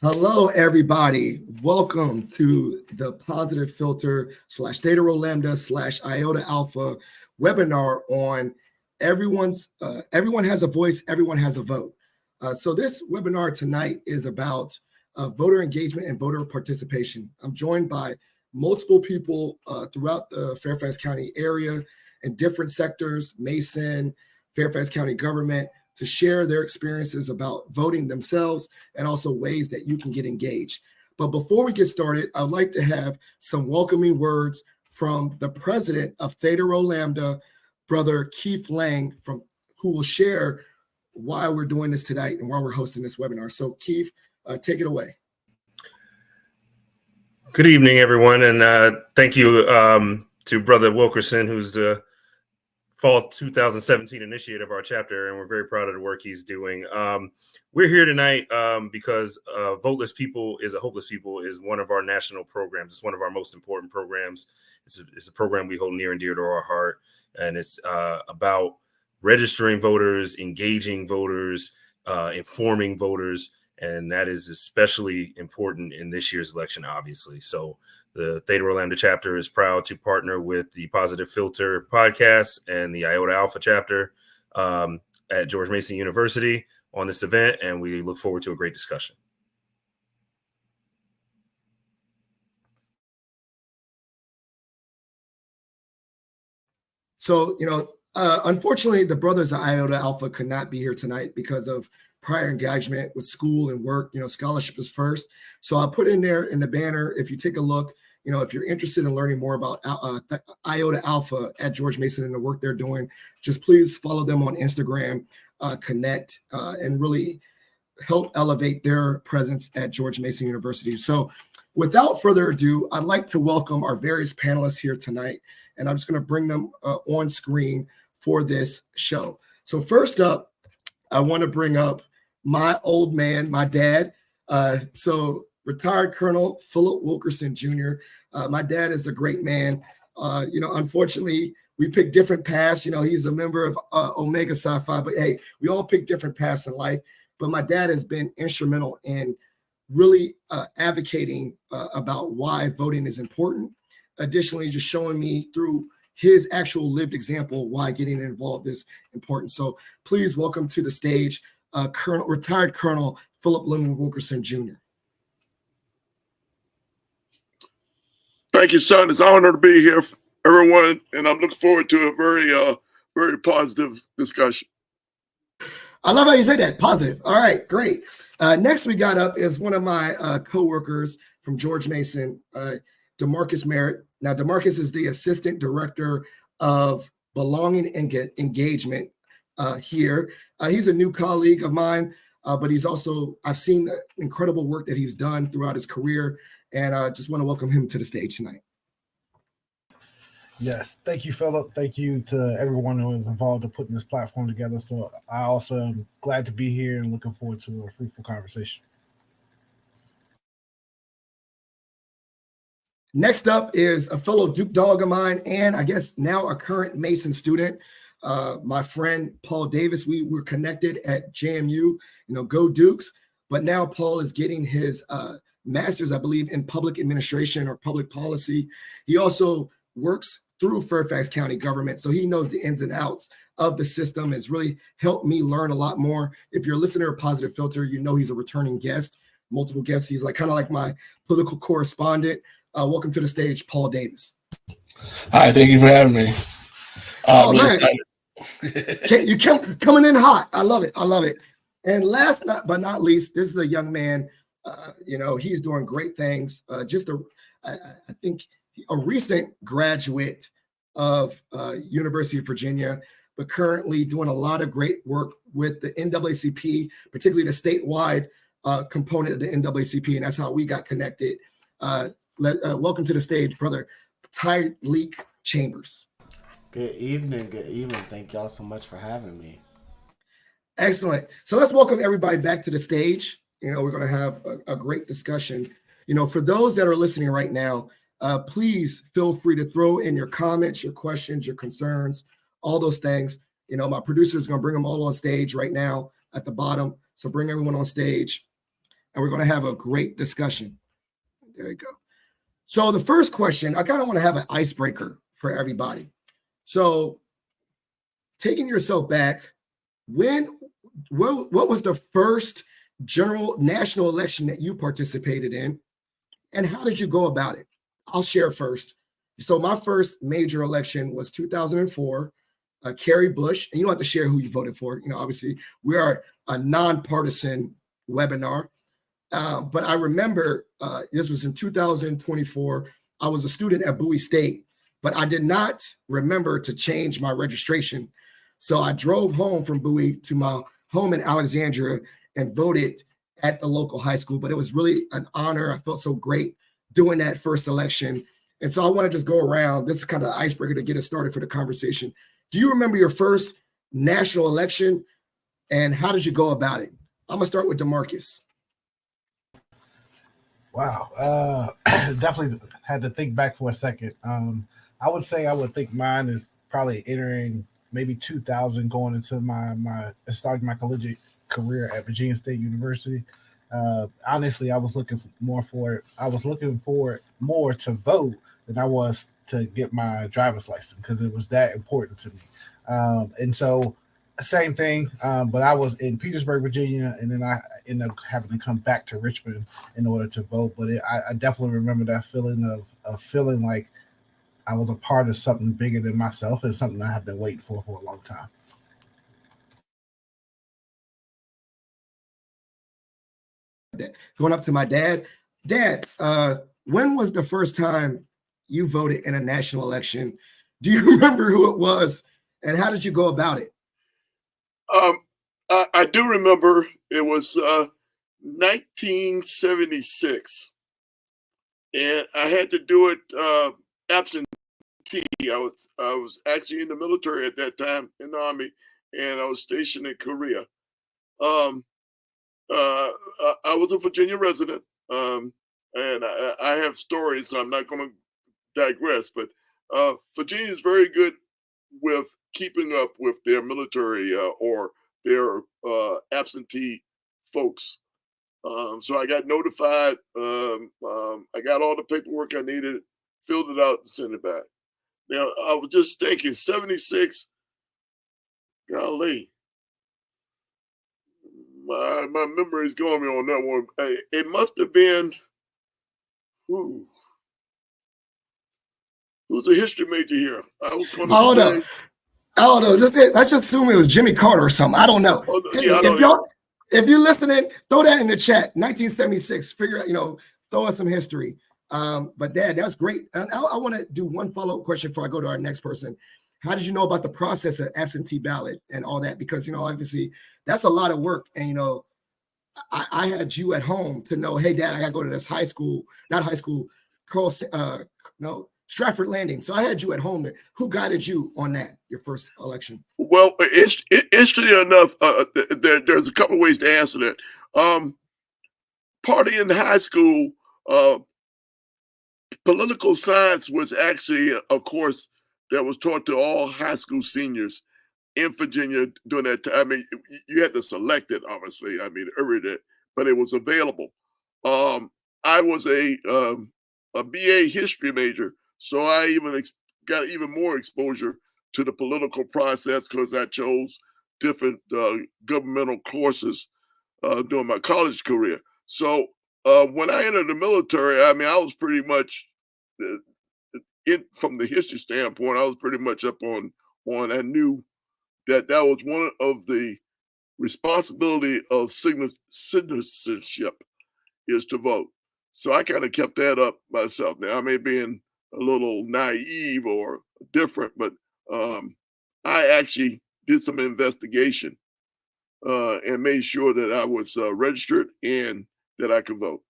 Hello, everybody. Welcome to the Positive Filter / Theta Rho Lambda / Iota Alpha webinar on everyone has a voice, everyone has a vote. So this webinar tonight is about voter engagement and voter participation. I'm joined by multiple people throughout the Fairfax County area in different sectors, Mason, Fairfax County government, to share their experiences about voting themselves and also ways that you can get engaged. But before we get started, I'd like to have some welcoming words from the president of Theta Rho Lambda, Brother Keith Lang, who will share why we're doing this tonight and why we're hosting this webinar. So Keith, take it away. Good evening, everyone, and thank you to Brother Wilkerson, who's the fall 2017 initiator of our chapter, and we're very proud of the work he's doing. We're here tonight because Voteless People is a Hopeless People is one of our national programs. It's one of our most important programs. It's a program we hold near and dear to our heart, and it's about registering voters, engaging voters, informing voters, and that is especially important in this year's election, obviously. So the Theta Rho Lambda chapter is proud to partner with the Positive Filter podcast and the Iota Alpha chapter at George Mason University on this event, and we look forward to a great discussion. So, unfortunately, the brothers at Iota Alpha could not be here tonight because of prior engagement with school and work. Scholarship is first. So I put in there in the banner, if you take a look, if you're interested in learning more about Iota Alpha at George Mason and the work they're doing, just please follow them on Instagram, connect, and really help elevate their presence at George Mason University. So without further ado, I'd like to welcome our various panelists here tonight, and I'm just going to bring them on screen for this show. So first up, I want to bring up my old man, my dad. So retired Colonel Philip Wilkerson Jr. My dad is a great man. Unfortunately, we pick different paths. He's a member of Omega Psi Phi, but hey, we all pick different paths in life. But my dad has been instrumental in really advocating about why voting is important. Additionally, just showing me through his actual lived example why getting involved is important. So please welcome to the stage retired Colonel Philip Linwood Wilkerson Jr. Thank you, son. It's an honor to be here, everyone, and I'm looking forward to a very positive discussion. I love how you say that, positive. All right, great. Next we got up is one of my co-workers from George Mason, DeMarcus Merritt. Now, DeMarcus is the Assistant Director of Belonging and Engagement here. He's a new colleague of mine, but he's also, I've seen incredible work that he's done throughout his career, and I just want to welcome him to the stage tonight. Yes, thank you, Philip. Thank you to everyone who was involved in putting this platform together. So I also am glad to be here and looking forward to a fruitful conversation. Next up is a fellow Duke dog of mine, and I guess now a current Mason student, my friend Paul Davis. We were connected at JMU, go Dukes. But now Paul is getting his master's, I believe, in public administration or public policy. He also works through Fairfax County government, so he knows the ins and outs of the system. Has really helped me learn a lot more. If you're a listener of Positive Filter, he's a returning guest, multiple guests. He's kind of like my political correspondent. Welcome to the stage, Paul Davis. Hi, thank you for having me. I'm really excited. You coming in hot. I love it. And last but not least, this is a young man. He's doing great things. I think a recent graduate of University of Virginia, but currently doing a lot of great work with the NAACP, particularly the statewide component of the NAACP, and that's how we got connected. Welcome to the stage, Brother Tyreek Chambers. Good evening. Thank y'all so much for having me. Excellent. So let's welcome everybody back to the stage. We're going to have a great discussion. For those that are listening right now, please feel free to throw in your comments, your questions, your concerns, all those things. My producer is going to bring them all on stage right now at the bottom. So bring everyone on stage. and we're going to have a great discussion. There you go. So the first question, I kind of want to have an icebreaker for everybody. So taking yourself back, what was the first general national election that you participated in, and how did you go about it? I'll share first. So my first major election was 2004, Kerry Bush, and you don't have to share who you voted for. Obviously we are a nonpartisan webinar, but I remember this was in 2024. I was a student at Bowie State, but I did not remember to change my registration. So I drove home from Bowie to my home in Alexandria and voted at the local high school. But it was really an honor. I felt so great doing that first election. And so I want to just go around. This is kind of the icebreaker to get us started for the conversation. Do you remember your first national election, and how did you go about it? I'm going to start with DeMarcus. Wow. Definitely had to think back for a second. I would think mine is probably entering maybe 2000, going into starting my collegiate career at Virginia State University. Honestly, I was looking forward more to vote than I was to get my driver's license, because it was that important to me. And so same thing, but I was in Petersburg, Virginia, and then I ended up having to come back to Richmond in order to vote. But I definitely remember that feeling of feeling like I was a part of something bigger than myself, and something I have been waiting for a long time. Going up to my dad. Dad, when was the first time you voted in a national election? Do you remember who it was, and how did you go about it? I do remember it was 1976, and I had to do it absentee. I was actually in the military at that time, in the Army, and I was stationed in Korea. I was a Virginia resident, and I have stories, so I'm not going to digress, but Virginia is very good with keeping up with their military or their absentee folks. So I got notified. I got all the paperwork I needed, filled it out, and sent it back. Now, I was just thinking, 76, golly, my memory is going me on that one. It must have been, who's a history major here? I was going to say. I don't know. Let's just assume it was Jimmy Carter or something. I don't know. If you're listening, throw that in the chat. 1976. Figure out, throw us some history. But Dad, that's great. And I want to do one follow-up question before I go to our next person. How did you know about the process of absentee ballot and all that? Because, obviously that's a lot of work. And, I had you at home to know, hey, Dad, I got to go to this Stratford Landing. So I had you at home. Who guided you on that, your first election? Well, interestingly enough, there's a couple of ways to answer that. Partly in high school, political science was actually a course that was taught to all high school seniors in Virginia during that time. I mean, you had to select it, obviously. I mean, but it was available. I was a BA history major, so I even got even more exposure to the political process because I chose different governmental courses during my college career. So when I entered the military, I mean, I was pretty much, from the history standpoint, I was pretty much up on. I knew that was one of the responsibility of citizenship is to vote. So I kind of kept that up myself. Now, I may be a little naive or different, but I actually did some investigation and made sure that I was registered and that I could vote.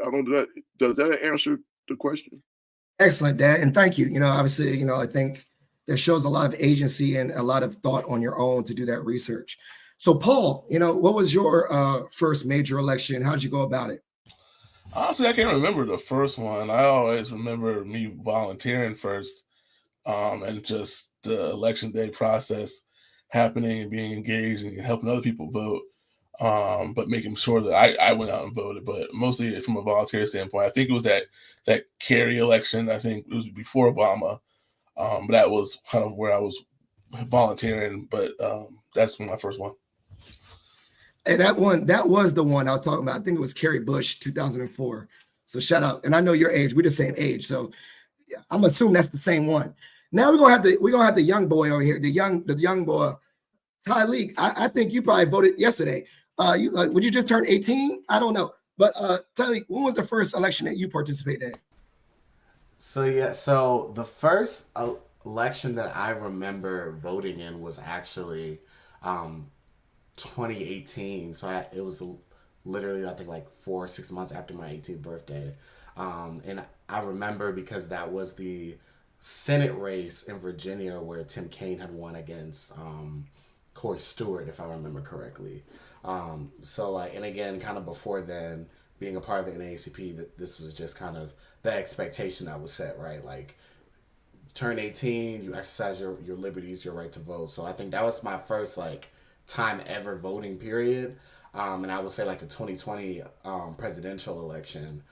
I don't know. Does that answer the question? Excellent, Dad. And thank you. Obviously, I think that shows a lot of agency and a lot of thought on your own to do that research. So, Paul, what was your first major election? How did you go about it? Honestly, I can't remember the first one. I always remember me volunteering first, and just the election day process happening and being engaged and helping other people vote. but making sure that I went out and voted. But mostly from a volunteer standpoint, I think it was that Kerry election. I think it was before Obama. But that was kind of where I was volunteering. But that's my first one. And that was the one I was talking about. I think it was Kerry Bush, 2004. So shout out. And I know your age. We're the same age. So yeah, I'm assuming that's the same one. Now we're gonna have the young boy over here, the young boy, Tyleek. I think you probably voted yesterday. Would you just turn 18? I don't know. But Tyleek, when was the first election that you participated in? So the first election that I remember voting in was actually 2018. So it was literally, I think, like 4 or 6 months after my 18th birthday. And I remember because that was the Senate race in Virginia where Tim Kaine had won against Corey Stewart, if I remember correctly. So like, and again, kind of before then, being a part of the NAACP, this was just kind of the expectation that was set, right? Like, turn 18, you exercise your liberties, your right to vote. So I think that was my first like time ever voting period. And I would say like the 2020 presidential election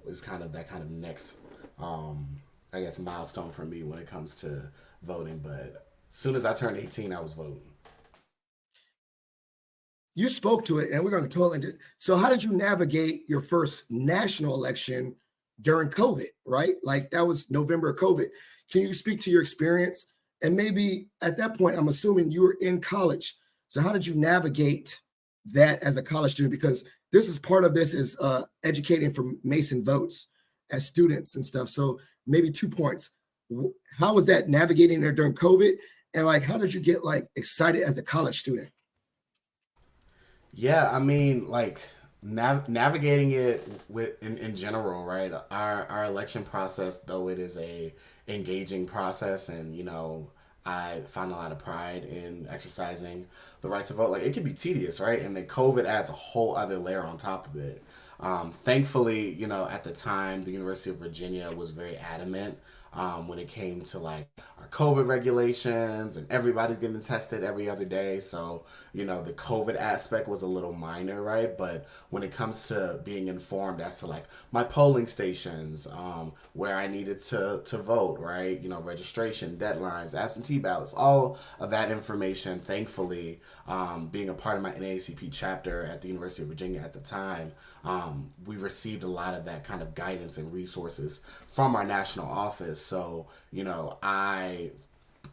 is kind of that kind of next, I guess, milestone for me when it comes to voting. But as soon as I turned 18, I was voting. You spoke to it, and we're going to totally into it. So how did you navigate your first national election during COVID, right? Like that was November of COVID. Can you speak to your experience? And maybe at that point, I'm assuming you were in college. So how did you navigate that as a college student? Because this is part of this is educating for Mason votes as students and stuff. So maybe 2 points. How was that navigating there during COVID? And like, how did you get like excited as a college student? Yeah, I mean, like navigating it in general, right? Our election process, though it is a engaging process, and I find a lot of pride in exercising the right to vote. Like, it can be tedious, right? And then COVID adds a whole other layer on top of it. Thankfully, at the time, the University of Virginia was very adamant when it came to like our COVID regulations, and everybody's getting tested every other day. So, the COVID aspect was a little minor, right? But when it comes to being informed as to like my polling stations, where I needed to vote, right? Registration, deadlines, absentee ballots, all of that information, thankfully, being a part of my NAACP chapter at the University of Virginia at the time, we received a lot of that kind of guidance and resources from our national office. So, I,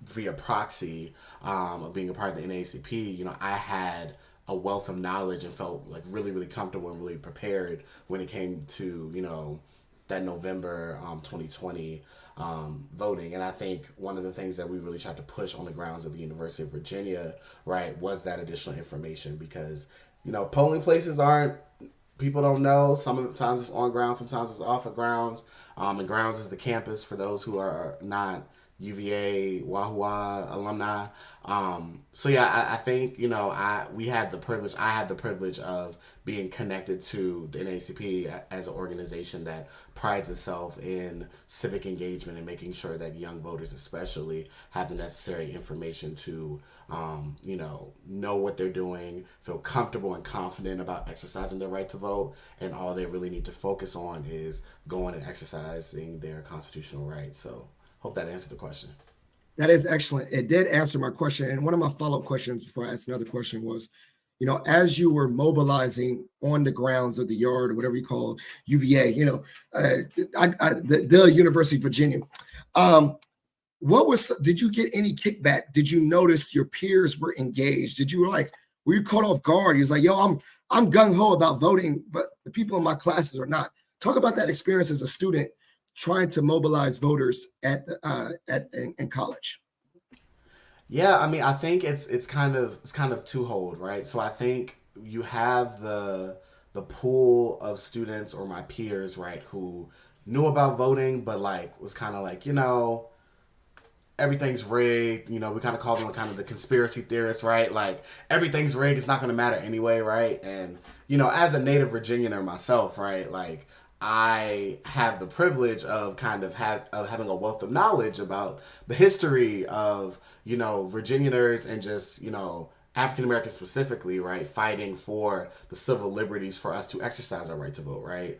via proxy of being a part of the NAACP, I had a wealth of knowledge and felt like really, really comfortable and really prepared when it came to, that November 2020 voting. And I think one of the things that we really tried to push on the grounds of the University of Virginia, right, was that additional information, because, polling places people don't know. Sometimes it's on grounds, sometimes it's off of grounds. And grounds is the campus for those who are not UVA, Wahoo alumni. So yeah, I think, I had the privilege of being connected to the NAACP as an organization that prides itself in civic engagement and making sure that young voters especially have the necessary information to, know what they're doing, feel comfortable and confident about exercising their right to vote, and all they really need to focus on is going and exercising their constitutional rights. So hope that answered the question. That is excellent. It did answer my question. And one of my follow-up questions before I asked another question was, as you were mobilizing on the grounds of the yard, or whatever you call UVA, the University of Virginia, did you get any kickback? Did you notice your peers were engaged? Were you caught off guard? He was like, yo, I'm gung-ho about voting, but the people in my classes are not. Talk about that experience as a student trying to mobilize voters in college. Yeah, I mean, I think it's kind of twofold, right? So I think you have the pool of students or my peers, right, who knew about voting, but like was kind of like, everything's rigged. We kind of call them kind of the conspiracy theorists, right? Like, everything's rigged. It's not going to matter anyway, right? And as a native Virginianer myself, right, like, I have the privilege of kind of having a wealth of knowledge about the history of, Virginianers and just, African Americans specifically, right, fighting for the civil liberties for us to exercise our right to vote, right?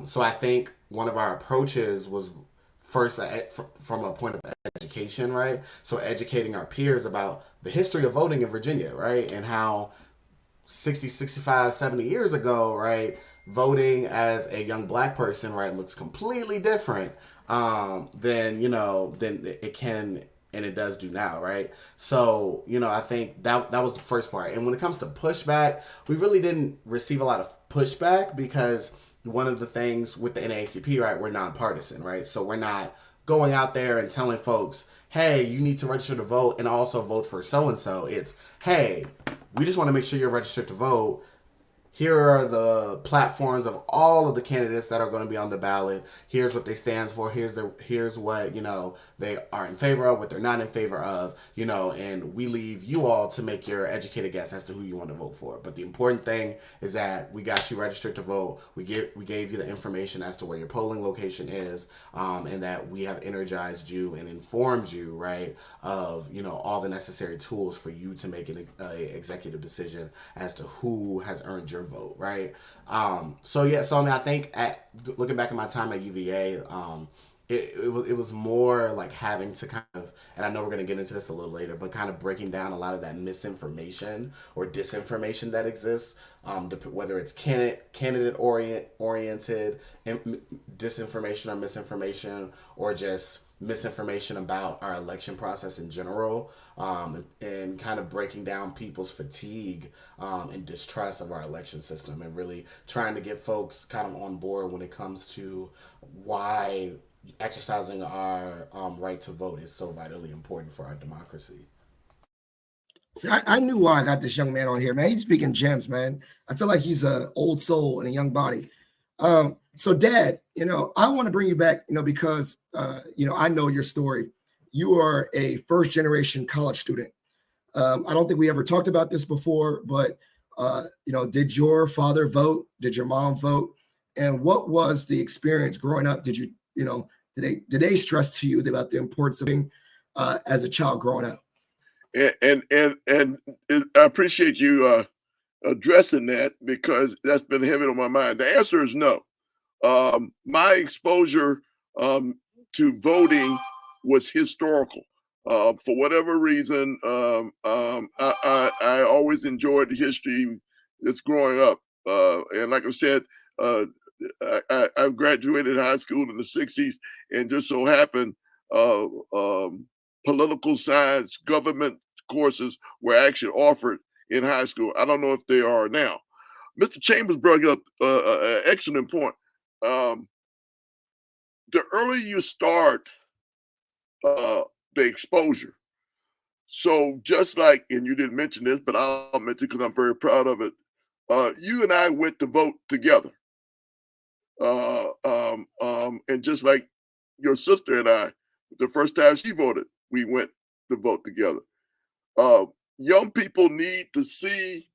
So I think one of our approaches was first from a point of education, right? So educating our peers about the history of voting in Virginia, right? And how 60, 65, 70 years ago, right, voting as a young black person, right, looks completely different than it can and it does do now, right? So, I think that was the first part. And when it comes to pushback, we really didn't receive a lot of pushback because one of the things with the NAACP, right, we're nonpartisan, right? So we're not going out there and telling folks, hey, you need to register to vote and also vote for so-and-so. It's, hey, we just want to make sure you're registered to vote. Here are the platforms of all of the candidates that are going to be on the ballot. Here's what they stand for. Here's what, they are in favor of, what they're not in favor of, and we leave you all to make your educated guess as to who you want to vote for. But the important thing is that we got you registered to vote. We gave you the information as to where your polling location is, and that we have energized you and informed you, right, of, all the necessary tools for you to make an executive decision as to who has earned your vote, right? I think looking back at my time at UVA, it was more like having to kind of, and I know we're going to get into this a little later, but kind of breaking down a lot of that misinformation or disinformation that exists, whether it's candidate oriented disinformation or misinformation, or just misinformation about our election process in general, and kind of breaking down people's fatigue and distrust of our election system, and really trying to get folks kind of on board when it comes to why exercising our right to vote is so vitally important for our democracy. See, I knew why I got this young man on here, man. He's speaking gems, man. I feel like he's an old soul in a young body. So, Dad, I want to bring you back, because, I know your story. You are a first-generation college student. I don't think we ever talked about this before, but, did your father vote? Did your mom vote? And what was the experience growing up? Did you, did they stress to you about the importance of being as a child growing up? And I appreciate you addressing that, because that's been heavy on my mind. The answer is no. My exposure to voting was historical. For whatever reason, I always enjoyed the history that's growing up. And like I said, I graduated high school in the 60s, and just so happened political science, government courses were actually offered in high school. I don't know if they are now. Mr. Chambers brought up an excellent point. The earlier you start the exposure. So just like, and you didn't mention this, but I'll mention because I'm very proud of it. You and I went to vote together. And just like your sister and I, the first time she voted, we went to vote together. Young people need to see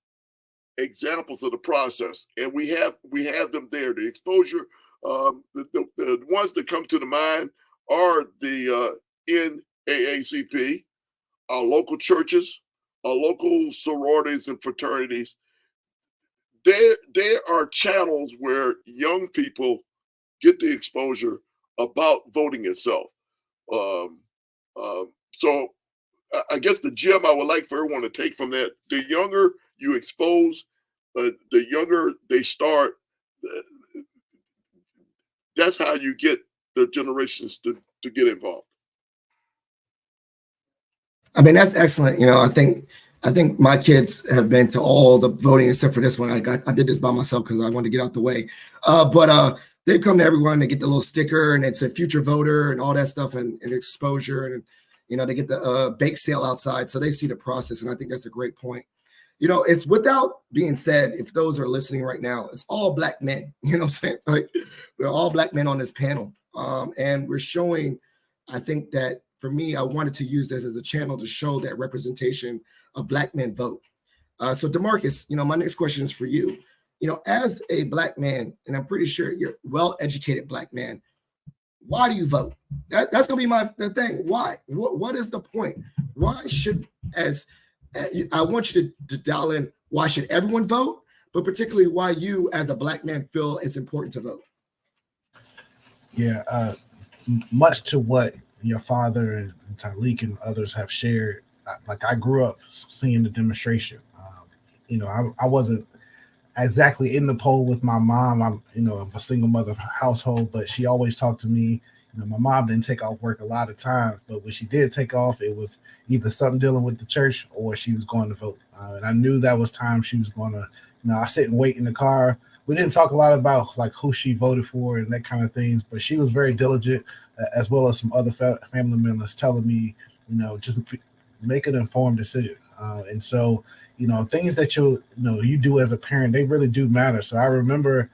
examples of the process, and we have them there. The exposure, the ones that come to the mind are the NAACP, our local churches, our local sororities and fraternities. There are channels where young people get the exposure about voting itself. So I guess the gem I would like for everyone to take from that: the younger you expose, the younger they start. That's how you get the generations to get involved. I mean, that's excellent. I think my kids have been to all the voting except for this one. I did this by myself because I wanted to get out the way. But they've come to everyone. They get the little sticker, and it's a future voter and all that stuff, and exposure, and they get the bake sale outside, so they see the process. And I think that's a great point. It's without being said, if those are listening right now, it's all Black men. You know what I'm saying? Like, we're all Black men on this panel, and we're showing. I think that for me, I wanted to use this as a channel to show that representation of Black men vote. So DeMarcus, my next question is for you. As a Black man, and I'm pretty sure you're well-educated Black man, why do you vote? That's gonna be the thing. Why? What is the point? Why should, as I want you to dial in why should everyone vote, but particularly why you as a Black man feel it's important to vote. Yeah, much to what your father and Tyleek and others have shared. Like, I grew up seeing the demonstration. I wasn't exactly in the poll with my mom. I'm a single mother household, but she always talked to me. My mom didn't take off work a lot of times, but when she did take off, it was either something dealing with the church or she was going to vote. And I knew that was time she was going to, I sit and wait in the car. We didn't talk a lot about like who she voted for and that kind of things, but she was very diligent, as well as some other family members telling me, just make an informed decision. And so, things that you do as a parent, they really do matter. So I remember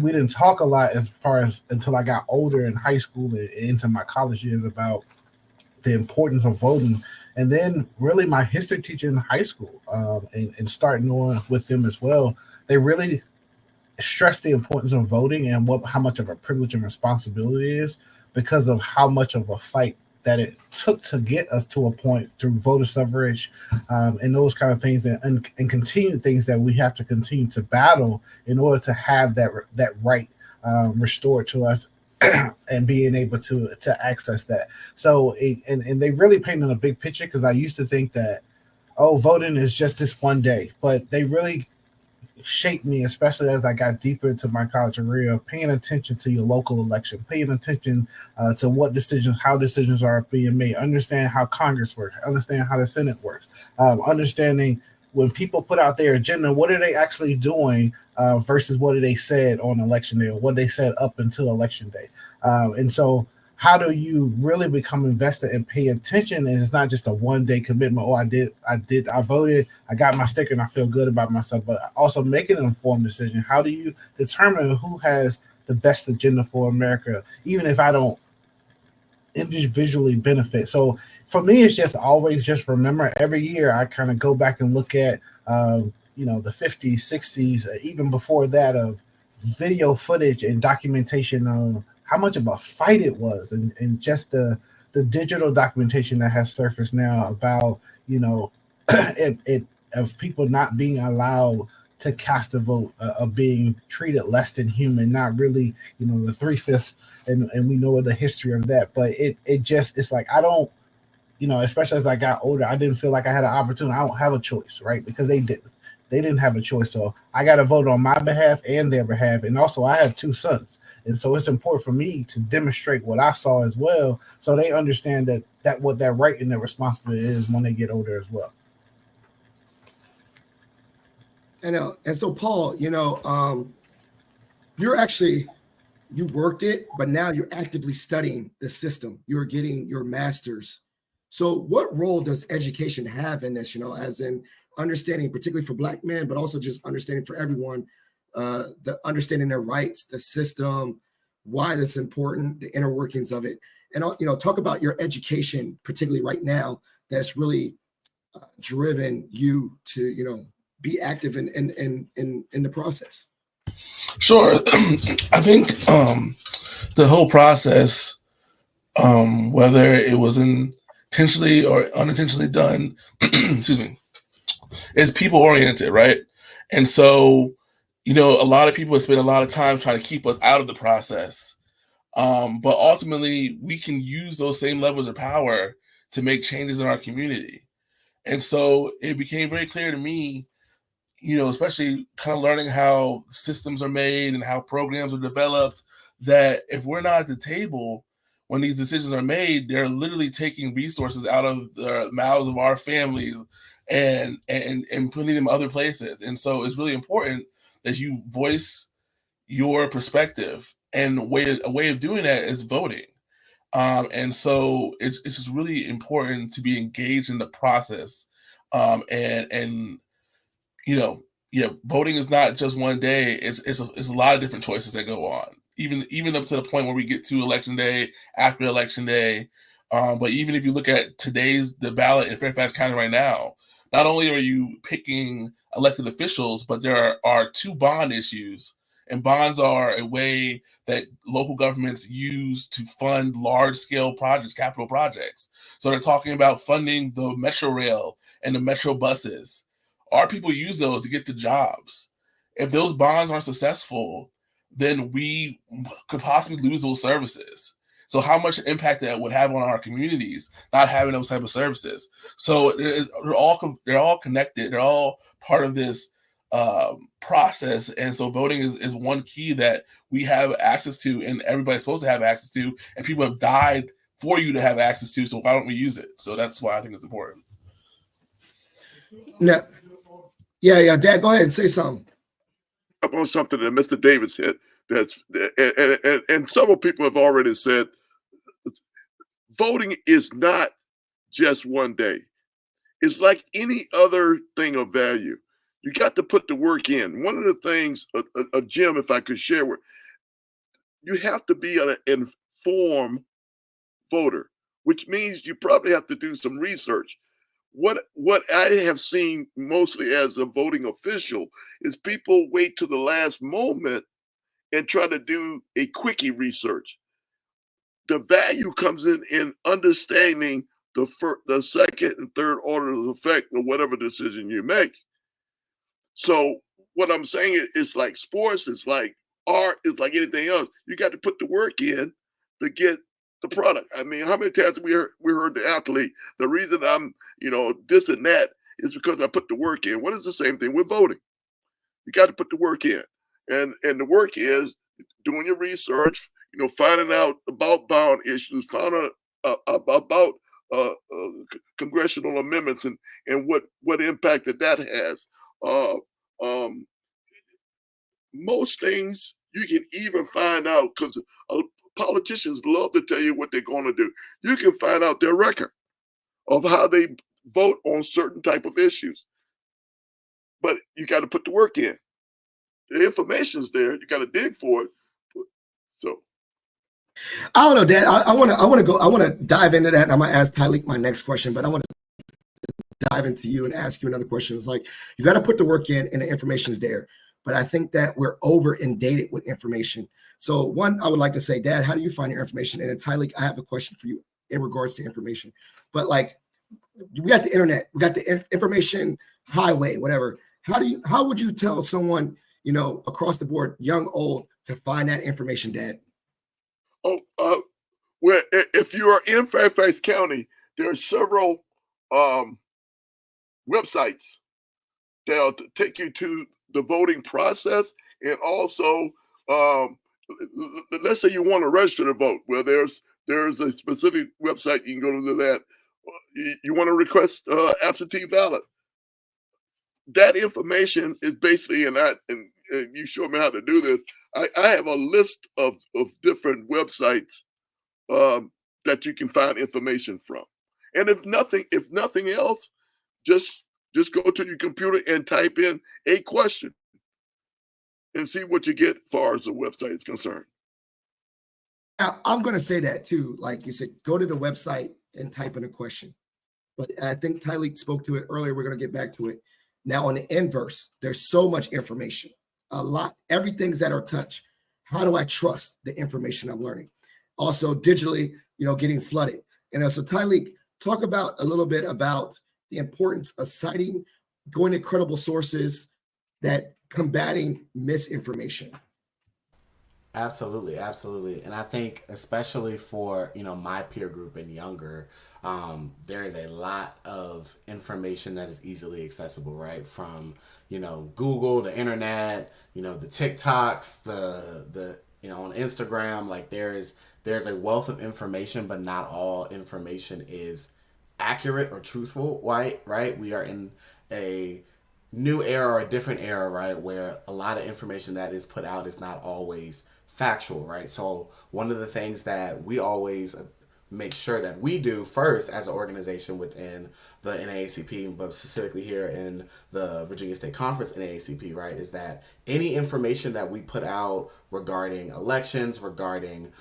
we didn't talk a lot as far as until I got older in high school and into my college years about the importance of voting. And then really my history teacher in high school and starting on with them as well, they really stressed the importance of voting and how much of a privilege and responsibility it is, because of how much of a fight that it took to get us to a point through voter suffrage and those kind of things, and continued things that we have to continue to battle in order to have that right restored to us and being able to access that. So, and they really painted a big picture, because I used to think that, voting is just this one day, but they really shaped me, especially as I got deeper into my college career, paying attention to your local election, paying attention to how decisions are being made, understand how Congress works, understand how the Senate works, understanding when people put out their agenda, what are they actually doing versus what they said on election day, or what they said up until election day. And so how do you really become invested and pay attention? And it's not just a one-day commitment. I voted, I got my sticker, and I feel good about myself. But also making an informed decision. How do you determine who has the best agenda for America, even if I don't individually benefit? So for me, it's just always just remember every year I kind of go back and look at the 50s, 60s, even before that, of video footage and documentation on how much of a fight it was, and just the digital documentation that has surfaced now about, of people not being allowed to cast a vote, of being treated less than human, not really, the 3/5, and we know the history of that. But it's like, I don't, especially as I got older, I didn't feel like I had an opportunity. I don't have a choice, right? Because they didn't have a choice. So I got to vote on my behalf and their behalf. And also I have 2 sons. And so it's important for me to demonstrate what I saw as well, so they understand that what that right and their responsibility is when they get older as well. I know. And so Paul, you worked it, but now you're actively studying the system. You're getting your master's. So what role does education have in this, as in understanding, particularly for Black men, but also just understanding for everyone, the understanding their rights, the system, why that's important, the inner workings of it. And, talk about your education, particularly right now, that's really driven you to, be active in the process. Sure. I think the whole process, whether it was intentionally or unintentionally done, excuse me, is people oriented, right? And so, a lot of people have spent a lot of time trying to keep us out of the process. But ultimately, we can use those same levels of power to make changes in our community. And so it became very clear to me, especially kind of learning how systems are made and how programs are developed, that if we're not at the table when these decisions are made, they're literally taking resources out of the mouths of our families and putting them other places. And so it's really important that you voice your perspective, and a way of doing that is voting. And so it's just really important to be engaged in the process. Voting is not just one day. It's a lot of different choices that go on, even up to the point where we get to election day, after election day. But even if you look at the ballot in Fairfax County right now, not only are you picking elected officials, but there are 2 bond issues And bonds are a way that local governments use to fund large-scale projects, capital projects. So they're talking about funding the Metro Rail and the Metro buses. Our people use those to get to jobs. If those bonds aren't successful, then we could possibly lose those services. So how much impact that would have on our communities not having those type of services? So they're all connected. They're all part of this process. And so voting is one key that we have access to, and everybody's supposed to have access to, and people have died for you to have access to. So why don't we use it? So that's why I think it's important. No. Yeah, Dad, go ahead and say something. About something that Mr. Davis hit. And several people have already said, voting is not just one day. It's like any other thing of value. You got to put the work in. One of the things, a gem, if I could share with, you have to be an informed voter, which means you probably have to do some research. What I have seen mostly as a voting official is people wait to the last moment and try to do a quickie research. The value comes in understanding the second and third order of effect of whatever decision you make. So what I'm saying is like sports, it's like art, it's like anything else. You got to put the work in to get the product. I mean, how many times we heard the athlete, the reason I'm, this and that is because I put the work in. What is the same thing with voting? You got to put the work in. And the work is doing your research, finding out about bond issues, finding out about congressional amendments and what impact that has. Most things you can even find out because politicians love to tell you what they're going to do. You can find out their record of how they vote on certain type of issues. But you got to put the work in. The information's there. You got to dig for it. So, I don't know, Dad. I want to dive into that. And I'm gonna ask Tyleek my next question, but I want to dive into you and ask you another question. It's like you got to put the work in, and the information's there. But I think that we're over inundated with information. So, one, I would like to say, Dad, how do you find your information? And then Tyleek, I have a question for you in regards to information. But like, we got the internet, we got the information highway, whatever. How would you tell someone, across the board, young, old, to find that information, Dad? Well, if you are in Fairfax County, there are several websites that'll take you to the voting process, and also, let's say you want to register to vote. Well, there's a specific website you can go to that. You want to request absentee ballot. That information is basically, and you showed me how to do this. I have a list of different websites that you can find information from. And if nothing else, just go to your computer and type in a question and see what you get as far as the website is concerned. I'm going to say that too. Like you said, go to the website and type in a question. But I think Tyleek spoke to it earlier. We're going to get back to it. Now on the inverse, there's so much information, a lot, everything's at our touch. How do I trust the information I'm learning? Also digitally, getting flooded. And so Tyleek, talk about a little bit about the importance of citing, going to credible sources, that combating misinformation. Absolutely. And I think especially for, my peer group and younger, there is a lot of information that is easily accessible, right? From, Google, the internet, the TikToks, the on Instagram, like there's a wealth of information, but not all information is accurate or truthful, right? We are in a new era or a different era, right? Where a lot of information that is put out is not always factual, right? So one of the things that we always make sure that we do first as an organization within the NAACP, but specifically here in the Virginia State Conference NAACP, right, is that any information that we put out regarding elections, regarding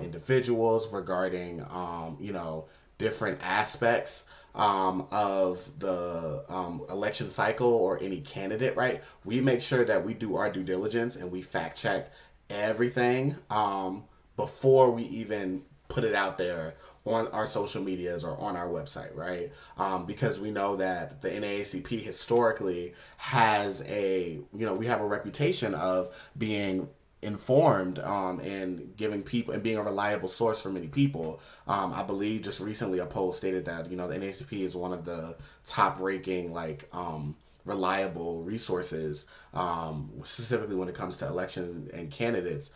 individuals, regarding different aspects of the election cycle or any candidate, right? We make sure that we do our due diligence and we fact check everything before we even put it out there on our social medias or on our website, right? Because we know that the NAACP historically has we have a reputation of being informed and giving people and being a reliable source for many people. I believe just recently a poll stated that the NAACP is one of the top ranking reliable resources, specifically when it comes to elections and candidates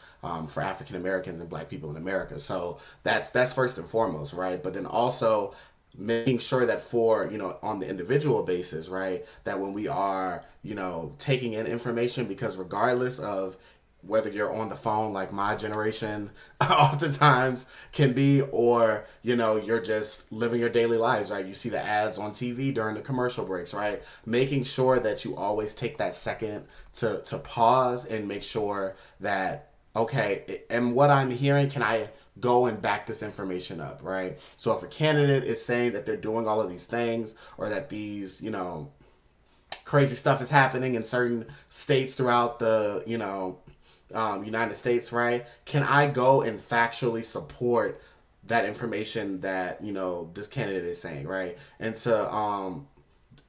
for African Americans and Black people in America. So that's first and foremost, right? But then also making sure that for on the individual basis, right, that when we are taking in information, because regardless of whether you're on the phone like my generation oftentimes can be, or you're just living your daily lives, right? You see the ads on TV during the commercial breaks, right? Making sure that you always take that second to pause and make sure that, okay, and what I'm hearing, can I go and back this information up, right? So if a candidate is saying that they're doing all of these things, or that these crazy stuff is happening in certain states throughout the United States, right? Can I go and factually support that information that this candidate is saying, right? And to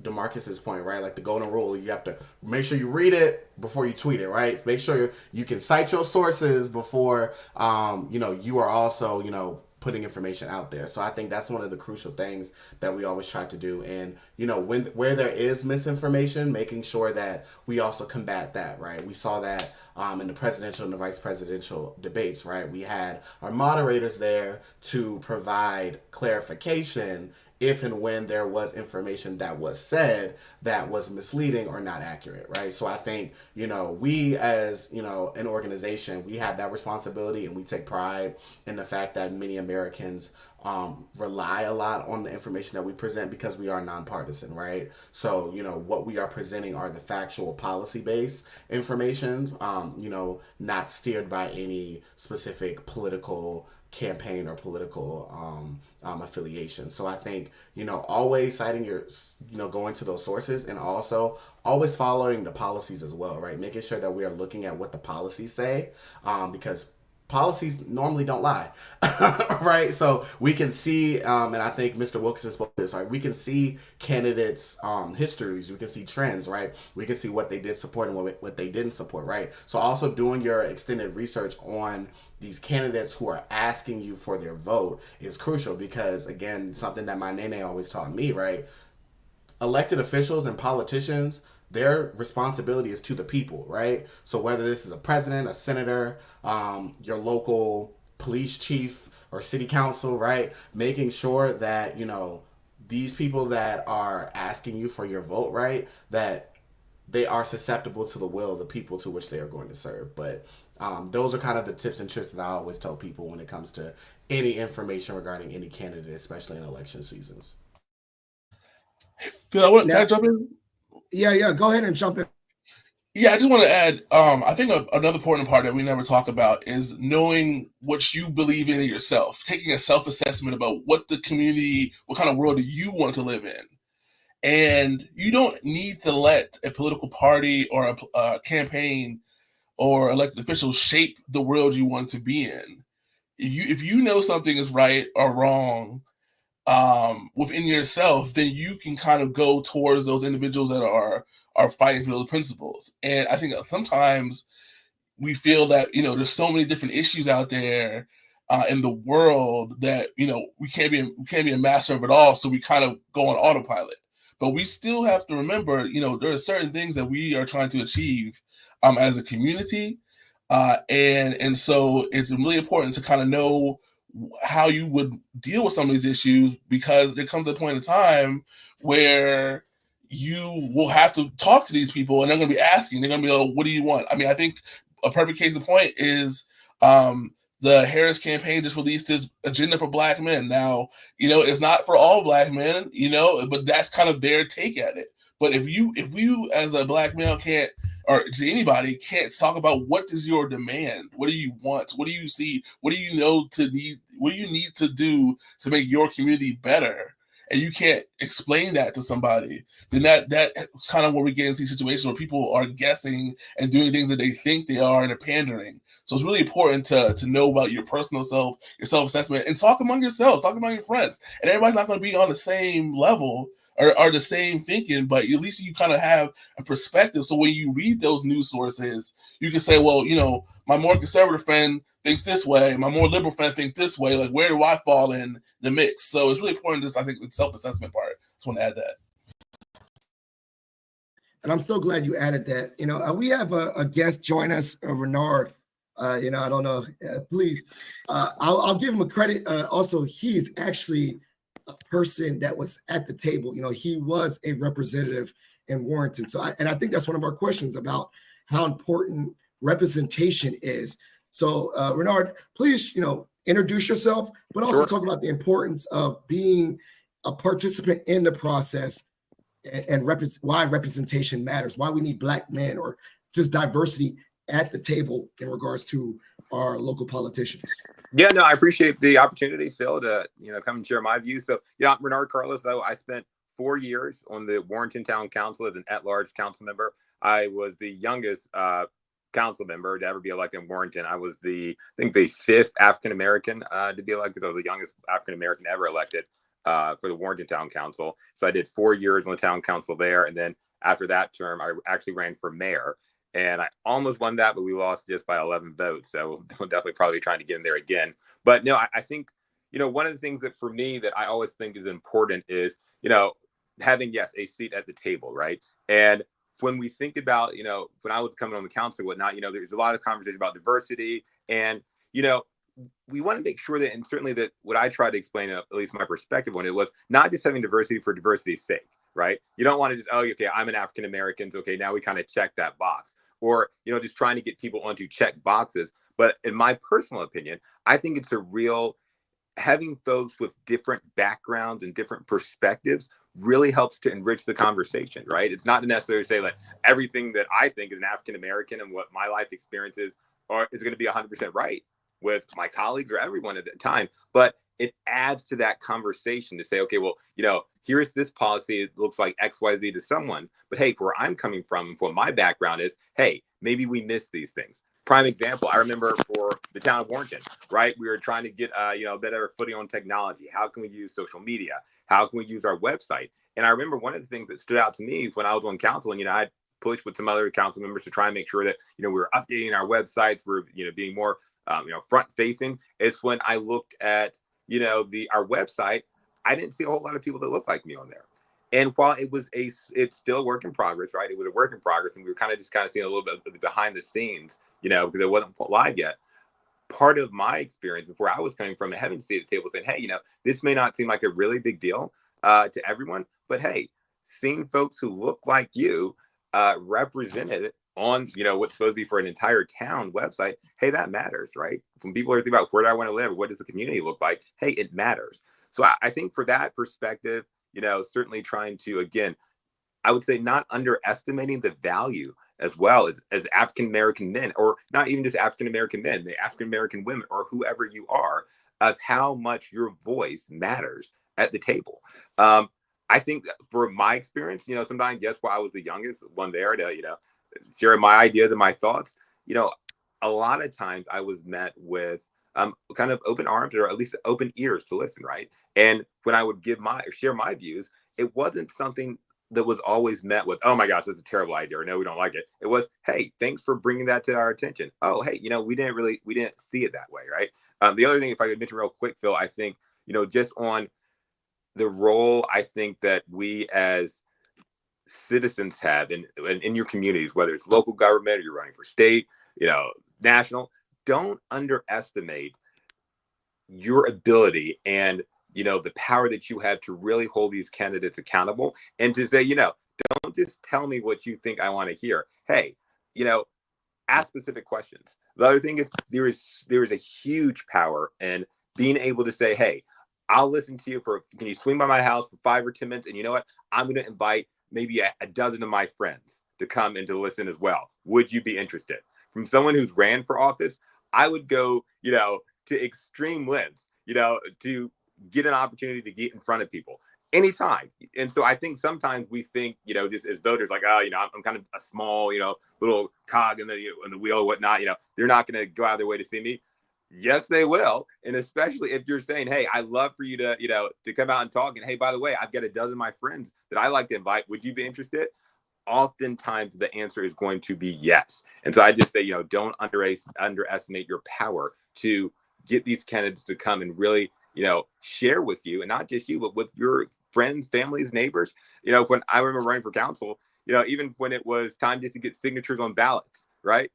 DeMarcus's point, right, like the golden rule, you have to make sure you read it before you tweet it, right? Make sure you can cite your sources before you are also putting information out there. So I think that's one of the crucial things that we always try to do. And where there is misinformation, making sure that we also combat that, right? We saw that in the presidential and the vice presidential debates, right? We had our moderators there to provide clarification if and when there was information that was said that was misleading or not accurate, right? So I think, we as, an organization, we have that responsibility, and we take pride in the fact that many Americans rely a lot on the information that we present, because we are nonpartisan, right? So, what we are presenting are the factual policy-based information, not steered by any specific political campaign or political affiliation. So I think, always citing going to those sources, and also always following the policies as well, right? Making sure that we are looking at what the policies say, because policies normally don't lie, right? So we can see, and I think Mr. Wilkerson spoke to this, right? We can see candidates' histories, we can see trends, right? We can see what they did support and what they didn't support, right? So also doing your extended research on these candidates who are asking you for their vote is crucial, because again, something that my nene always taught me, right? Elected officials and politicians, their responsibility is to the people, right? So whether this is a president, a senator, your local police chief or city council, right? Making sure that, these people that are asking you for your vote, right, that they are susceptible to the will of the people to which they are going to serve. But those are kind of the tips and tricks that I always tell people when it comes to any information regarding any candidate, especially in election seasons. Phil, can I jump in? Yeah, go ahead and jump in. Yeah, I just want to add, I think another important part that we never talk about is knowing what you believe in yourself, taking a self-assessment about what the community, what kind of world do you want to live in. And you don't need to let a political party or a campaign or elected officials shape the world you want to be in. If you know something is right or wrong within yourself, then you can kind of go towards those individuals that are fighting for those principles. And I think sometimes we feel that, there's so many different issues out there in the world that, we can't be a master of it all. So we kind of go on autopilot. But we still have to remember, there are certain things that we are trying to achieve as a community. And so it's really important to kind of know how you would deal with some of these issues, because there comes a point in time where you will have to talk to these people, and they're going to be asking, they're going to be like, what do you want? I mean, I think a perfect case in point is the Harris campaign just released his agenda for Black men. Now, it's not for all Black men, but that's kind of their take at it. But if you as a Black male can't or to anybody can't talk about what is your demand, what do you want, what do you see, what do you know to need, what do you need to do to make your community better, and you can't explain that to somebody, then that's kind of where we get into situations where people are guessing and doing things that they think they are and are pandering. So it's really important to know about your personal self, your self-assessment, and talk among yourselves, talk among your friends. And everybody's not going to be on the same level or the same thinking, but at least you kind of have a perspective. So when you read those news sources, you can say, well, you know, my more conservative friend thinks this way, my more liberal friend thinks this way. Like, where do I fall in the mix? So it's really important, just I think, the self-assessment part. Just want to add that. And I'm so glad you added that. You know, we have a guest join us, Renard. You know, I don't know. Please, I'll give him a credit. Also, he is actually a person that was at the table. You know, he was a representative in Warrenton. So, I think that's one of our questions about how important representation is. So, Renard, please, you know, introduce yourself, but also talk about the importance of being a participant in the process and why representation matters, why we need Black men or just diversity at the table in regards to our local politicians. Yeah, no, I appreciate the opportunity, Phil, to come and share my views. So, yeah, I'm Renard Carlos. Though I spent 4 years on the Warrenton Town Council as an at-large council member. I was the youngest council member to ever be elected in Warrenton. I was the 5th African American to be elected. I was the youngest African American ever elected for the Warrenton Town Council. So I did 4 years on the town council there, and then after that term, I actually ran for mayor. And I almost won that, but we lost just by 11 votes. So we'll definitely probably trying to get in there again. But no, I think, one of the things that for me that I always think is important is, having, yes, a seat at the table, right? And when we think about, when I was coming on the council and whatnot, there's a lot of conversation about diversity. And, we want to make sure that, and certainly that what I tried to explain, at least my perspective on it, was not just having diversity for diversity's sake, right? You don't want to just, oh, okay, I'm an African American. So, okay, now we kind of check that box. Or, just trying to get people onto check boxes. But in my personal opinion, I think it's a real, having folks with different backgrounds and different perspectives really helps to enrich the conversation, right? It's not necessarily say like everything that I think is an African American and what my life experience is going to be 100% right with my colleagues or everyone at the time. But it adds to that conversation to say, okay, well, here's this policy. It looks like XYZ to someone, but hey, where I'm coming from and what my background is, hey, maybe we miss these things. Prime example, I remember for the town of Warrenton, right? We were trying to get, a better footing on technology. How can we use social media? How can we use our website? And I remember one of the things that stood out to me when I was on council, and, I pushed with some other council members to try and make sure that, we were updating our websites, we're, being more, front facing, is when I looked at, our website, I didn't see a whole lot of people that looked like me on there. And while it's still a work in progress, right? It was a work in progress, and we were kind of seeing a little bit of the behind the scenes, because it wasn't live yet. Part of my experience of where I was coming from and having to sit at the table saying, hey, this may not seem like a really big deal to everyone, but hey, seeing folks who look like you represented on, what's supposed to be for an entire town website, hey, that matters, right? When people are thinking about where do I want to live, what does the community look like? Hey, it matters. So I think for that perspective, certainly trying to, again, I would say not underestimating the value as well as African-American men, or not even just African-American men, the African-American women, or whoever you are, of how much your voice matters at the table. I think for my experience, sometimes, yes, while I was the youngest one there to, share my ideas and my thoughts, a lot of times I was met with kind of open arms, or at least open ears to listen, right? And when I would share my views, it wasn't something that was always met with, oh my gosh, that's a terrible idea, or no, we don't like it. It was, hey, thanks for bringing that to our attention. Oh, hey, we didn't see it that way, right? The other thing, if I could mention real quick, Phil, I think, just on the role I think that we as citizens have in your communities, whether it's local government or you're running for state, national, don't underestimate your ability and, the power that you have to really hold these candidates accountable and to say, don't just tell me what you think I want to hear. Hey, ask specific questions. The other thing is there is a huge power in being able to say, hey, I'll listen to you can you swing by my house for 5 or 10 minutes? And you know what? I'm going to invite maybe a dozen of my friends to come and to listen as well. Would you be interested? From someone who's ran for office, I would go, to extreme lengths, to get an opportunity to get in front of people anytime. And so I think sometimes we think, just as voters, like, oh, I'm kind of a small, little cog in the wheel or whatnot. They're not going to go out of their way to see me. Yes, they will. And especially if you're saying, hey, I'd love for you to, to come out and talk. And hey, by the way, I've got a dozen of my friends that I like to invite. Would you be interested? Oftentimes the answer is going to be yes. And so I just say, don't underestimate your power to get these candidates to come and really, share with you, and not just you, but with your friends, families, neighbors. When I remember running for council, even when it was time just to get signatures on ballots, right?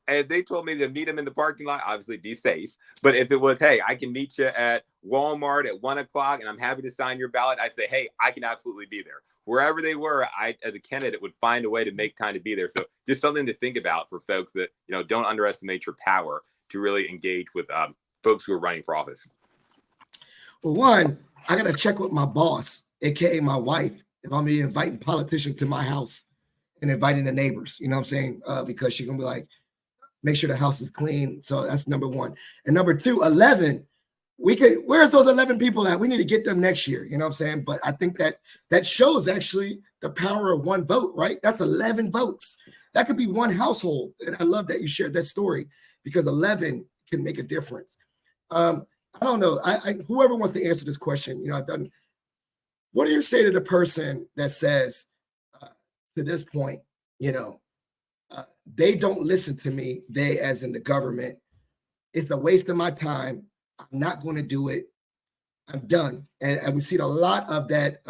And they told me to meet them in the parking lot, obviously be safe. But if it was, hey, I can meet you at Walmart at 1 o'clock and I'm happy to sign your ballot, I'd say, hey, I can absolutely be there. Wherever they were, I, as a candidate, would find a way to make time to be there. So just something to think about for folks that, don't underestimate your power to really engage with folks who are running for office. Well, one, I got to check with my boss, AKA my wife, if I'm inviting politicians to my house and inviting the neighbors, you know what I'm saying? Because she's going to be like, make sure the house is clean. So that's number one. And number two, 11, where's those 11 people at? We need to get them next year. You know what I'm saying? But I think that shows actually the power of one vote, right? That's 11 votes. That could be one household. And I love that you shared that story because 11 can make a difference. I don't know. Whoever wants to answer this question, what do you say to the person that says to this point, they don't listen to me, they as in the government, it's a waste of my time. I'm not going to do it. I'm done. And we see a lot of that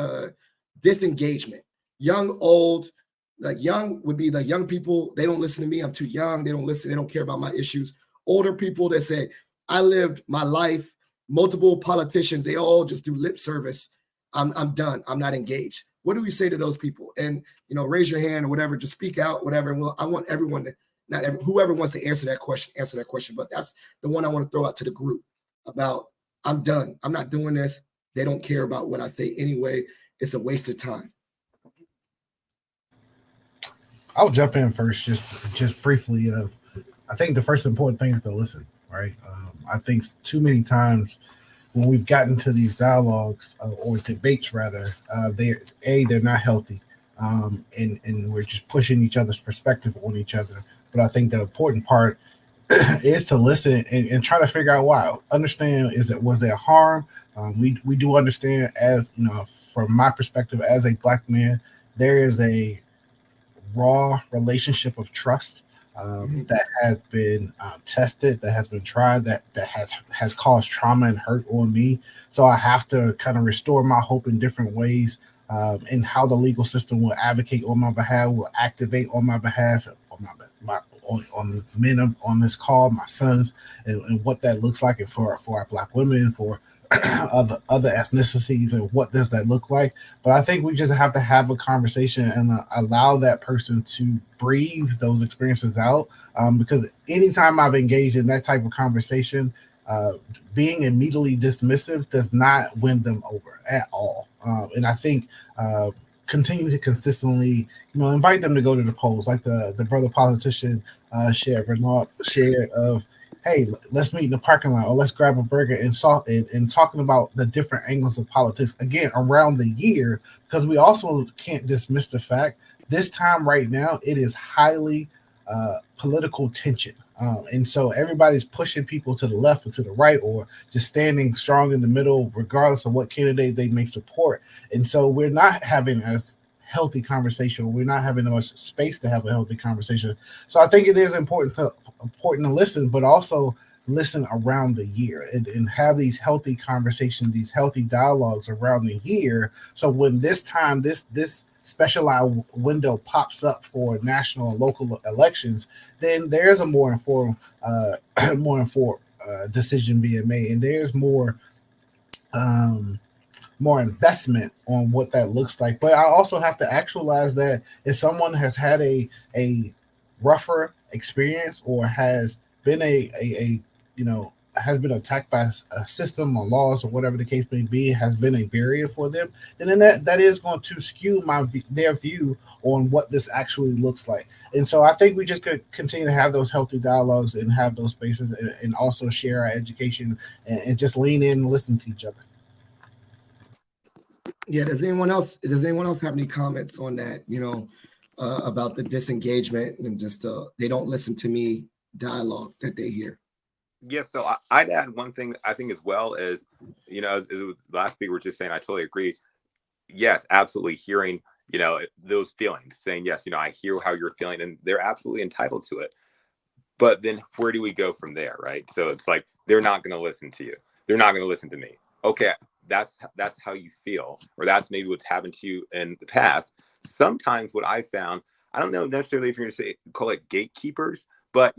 disengagement. Young, old, like young would be the young people. They don't listen to me. I'm too young. They don't listen. They don't care about my issues. Older people that say, I lived my life, multiple politicians, they all just do lip service. I'm done. I'm not engaged. What do we say to those people? And, raise your hand or whatever, just speak out, whatever. And I want everyone to, whoever wants to answer that question. But that's the one I want to throw out to the group about, I'm done. I'm not doing this. They don't care about what I say anyway. It's a waste of time. I'll jump in first, just briefly. I think the first important thing is to listen, right? I think too many times when we've gotten to these dialogues or debates, rather, they're not healthy, and we're just pushing each other's perspective on each other. But I think the important part is to listen and try to figure out why. Understand, was there harm? We do understand, as from my perspective as a Black man, there is a raw relationship of trust that has been tested, that has been tried, that has caused trauma and hurt on me. So I have to kind of restore my hope in different ways, in how the legal system will advocate on my behalf, will activate on my behalf, on men on this call, my sons, and what that looks like, and for our Black women, for other ethnicities, and what does that look like. But I think we just have to have a conversation and allow that person to breathe those experiences out, because anytime I've engaged in that type of conversation, being immediately dismissive does not win them over at all. And I think continue to consistently invite them to go to the polls, like the brother politician Bernard shared of, hey, let's meet in the parking lot, or let's grab a burger and talking about the different angles of politics, again, around the year, because we also can't dismiss the fact this time right now, it is highly political tension. And so everybody's pushing people to the left or to the right, or just standing strong in the middle, regardless of what candidate they may support. And so we're not having a healthy conversation. We're not having much space to have a healthy conversation. So I think it is important to listen, but also listen around the year and have these healthy conversations, these healthy dialogues around the year. So when this time, this specialized window pops up for national and local elections, then there's a more informed decision being made, and there's more investment on what that looks like. But I also have to actualize that if someone has had a rougher experience, or has been a has been attacked by a system or laws or whatever the case may be, has been a barrier for them, then that is going to skew their view on what this actually looks like. And so I think we just could continue to have those healthy dialogues and have those spaces, and also share our education, and just lean in and listen to each other. Yeah. Does anyone else have any comments on that? About the disengagement and just they don't listen to me dialogue that they hear. Yeah, so I'd add one thing I think as well as, as last speaker was just saying, I totally agree. Yes, absolutely hearing, those feelings, saying, yes, I hear how you're feeling, and they're absolutely entitled to it. But then where do we go from there, right? So it's like, they're not going to listen to you. They're not going to listen to me. Okay, that's how you feel, or that's maybe what's happened to you in the past. Sometimes what I found, I don't know necessarily if you're going to call it gatekeepers, but,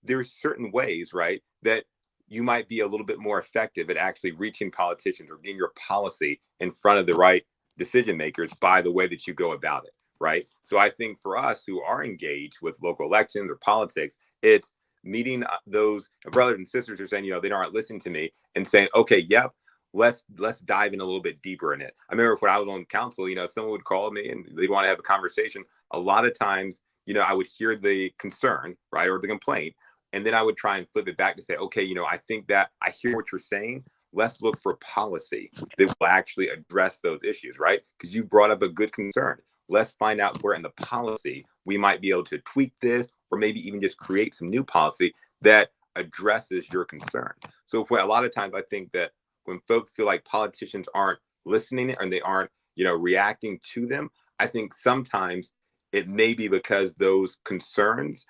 there's certain ways, right, that you might be a little bit more effective at actually reaching politicians or getting your policy in front of the right decision makers by the way that you go about it, right? So I think for us who are engaged with local elections or politics, it's meeting those brothers and sisters who are saying, they aren't listening to me, and saying, okay, yep, let's dive in a little bit deeper in it. I remember when I was on council, if someone would call me and they want to have a conversation, a lot of times, I would hear the concern, right, or the complaint, and then I would try and flip it back to say, okay, I think that I hear what you're saying. Let's look for policy that will actually address those issues, right? Because you brought up a good concern. Let's find out where in the policy we might be able to tweak this, or maybe even just create some new policy that addresses your concern. So a lot of times I think that when folks feel like politicians aren't listening and they aren't, reacting to them, I think sometimes it may be because those concerns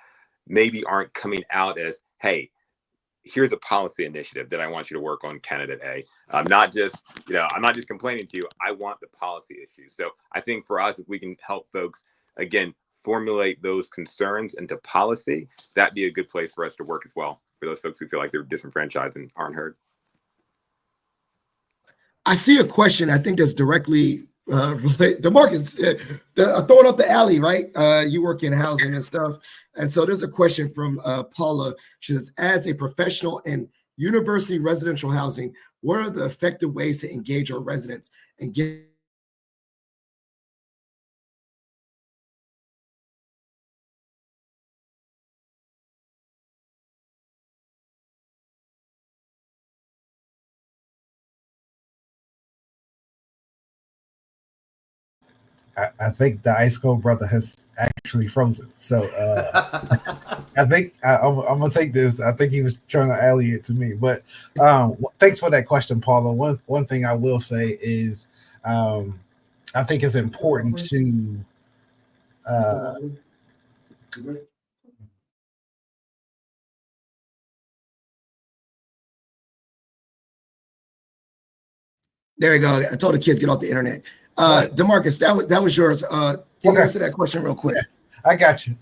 maybe aren't coming out as, hey, here's a policy initiative that I want you to work on, candidate A. I'm not just complaining to you. I want the policy issues. So I think for us, if we can help folks, again, formulate those concerns into policy, that'd be a good place for us to work as well, for those folks who feel like they're disenfranchised and aren't heard. I see a question, I think that's directly related. DeMarcus, throwing up the alley, right? You work in housing and stuff. And so there's a question from Paula. She says, as a professional in university residential housing, what are the effective ways to engage our residents and get I think the Ice Cold brother has actually frozen. So I think I'm gonna take this. I think he was trying to alley it to me. But thanks for that question, Paula. One thing I will say is I think it's important to there you go. I told the kids get off the internet. DeMarcus, that was yours. Can you answer that question real quick? I got you.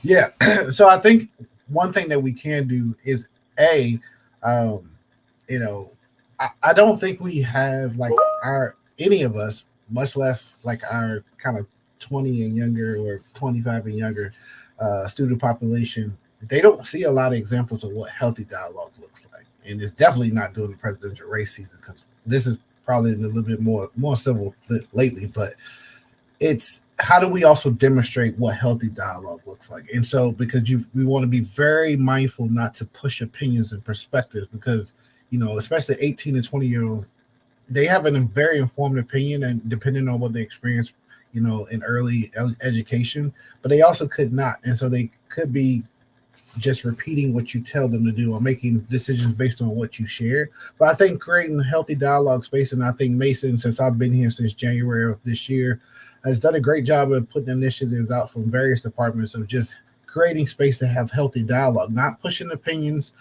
Yeah. So I think one thing that we can do is I don't think we have like any of us, much less like our kind of 20 and younger or 25 and younger student population. They don't see a lot of examples of what healthy dialogue looks like, and it's definitely not during the presidential race season, because this is probably a little bit more civil lately, but it's how do we also demonstrate what healthy dialogue looks like? And so because we want to be very mindful not to push opinions and perspectives, because especially 18 and 20-year-olds, they have a very informed opinion, and depending on what they experience in early education, but they also could not, and so they could be just repeating what you tell them to do or making decisions based on what you share. But I think creating a healthy dialogue space, and I think Mason, since I've been here since January of this year, has done a great job of putting initiatives out from various departments of just creating space to have healthy dialogue, not pushing opinions,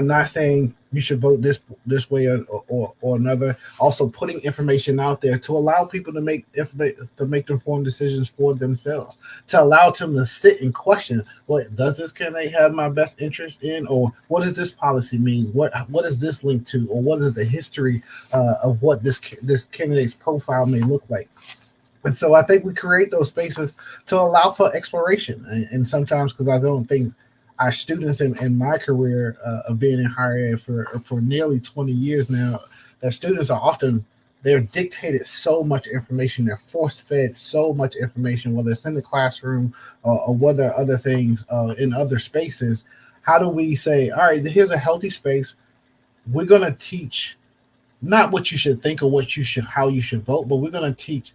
not saying you should vote this way or another. Also putting information out there to allow people to make informed decisions for themselves, to allow them to sit and question, what does this candidate have my best interest in, or what does this policy mean? What is this linked to, or what is the history of what this candidate's profile may look like? And so I think we create those spaces to allow for exploration. And sometimes, because I don't think our students in my career of being in higher ed for nearly 20 years now, that students are often, they're dictated so much information, they're force fed so much information, whether it's in the classroom or whether other things in other spaces. How do we say, all right, here's a healthy space. We're going to teach not what you should think or how you should vote, but we're going to teach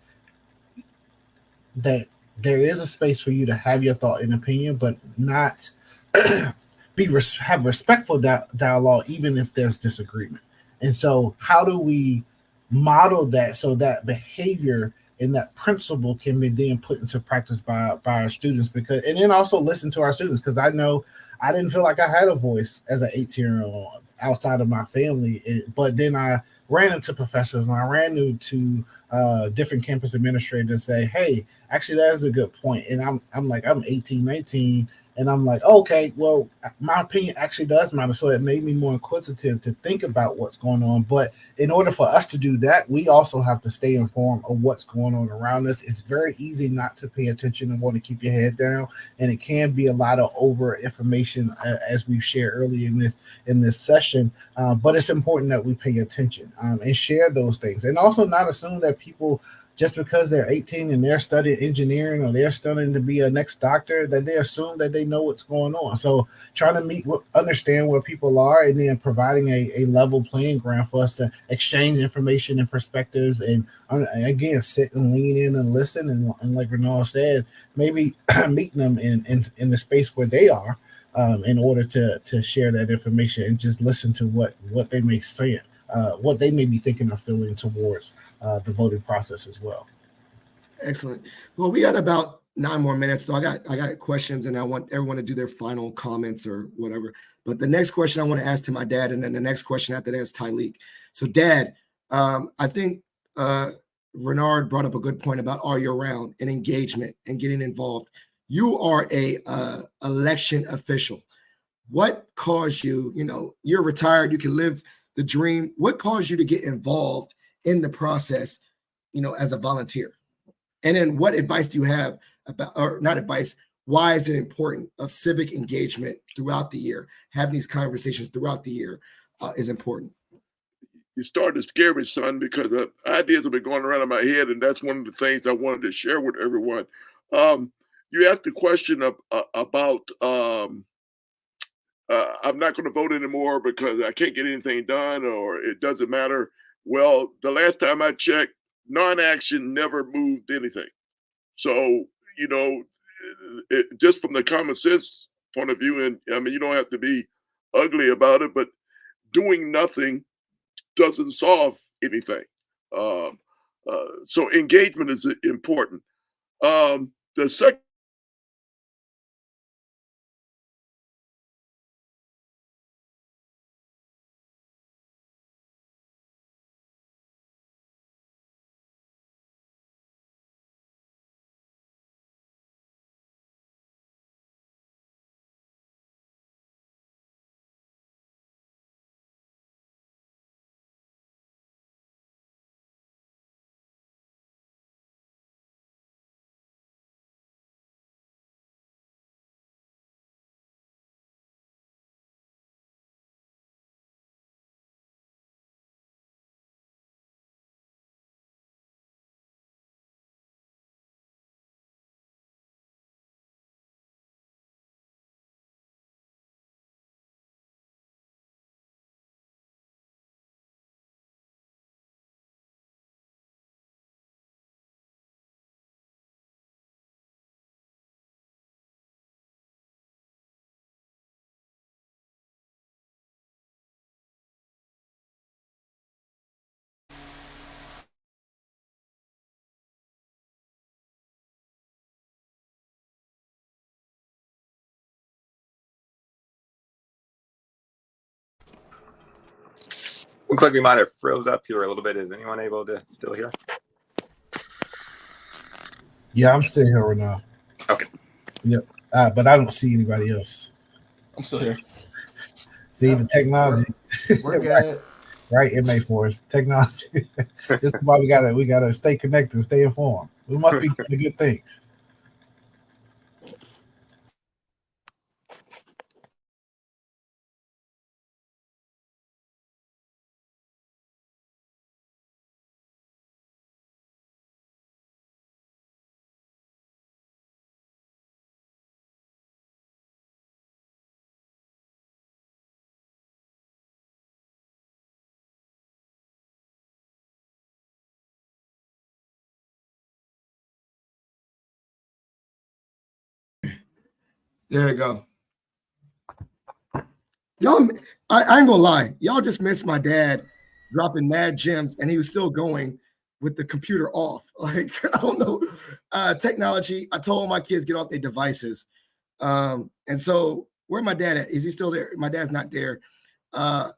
that there is a space for you to have your thought and opinion, but not have respectful dialogue, even if there's disagreement. And so how do we model that so that behavior and that principle can be then put into practice by our students? Because, and then also listen to our students, because I know I didn't feel like I had a voice as an 18-year-old outside of my family, but then I ran into professors and I ran into different campus administrators say, hey, actually that is a good point. And I'm like, I'm 18, 19, and I'm like, okay, well, my opinion actually does matter. So it made me more inquisitive to think about what's going on. But in order for us to do that, we also have to stay informed of what's going on around us. It's very easy not to pay attention and want to keep your head down. And it can be a lot of over information, as we've shared earlier in this session. But it's important that we pay attention and share those things. And also not assume that people, just because they're 18 and they're studying engineering or they're studying to be a next doctor, that they assume that they know what's going on. So trying to understand where people are, and then providing a level playing ground for us to exchange information and perspectives, and again, sit and lean in and listen. And like Renard said, maybe meeting them in the space where they are in order to share that information and just listen to what they may say, what they may be thinking or feeling towards the voting process as well. Excellent. Well, we got about 9 more minutes, so I got questions, and I want everyone to do their final comments or whatever. But the next question I want to ask to my dad, and then the next question after that is Tyleek. So, Dad, I think Renard brought up a good point about all year round and engagement and getting involved. You are a election official. What caused you? You know, you're retired. You can live the dream. What caused you to get involved in the process, you know, as a volunteer? And then what advice do you have about, or not advice, why is it important of civic engagement throughout the year? Having these conversations throughout the year is important. You started to scare me, son, because ideas have been going around in my head, and that's one of the things I wanted to share with everyone. You asked the question about I'm not going to vote anymore because I can't get anything done, or it doesn't matter. Well, the last time I checked, non-action never moved anything. So, you know, just from the common sense point of view, and I mean, you don't have to be ugly about it, but doing nothing doesn't solve anything. So engagement is important. The second Looks like we might have froze up here a little bit. Is anyone able to still hear? Yeah, I'm still here right now. Okay. Yep. But I don't see anybody else. I'm still here. See, the technology. We're good. Right, MA Force technology. This is why we gotta stay connected, stay informed. We must be doing a good thing. There you go. Y'all, I ain't gonna lie. Y'all just missed my dad dropping mad gems, and he was still going with the computer off. Like, I don't know. Technology, I told my kids get off their devices. And so where my dad at? Is he still there? My dad's not there. I'm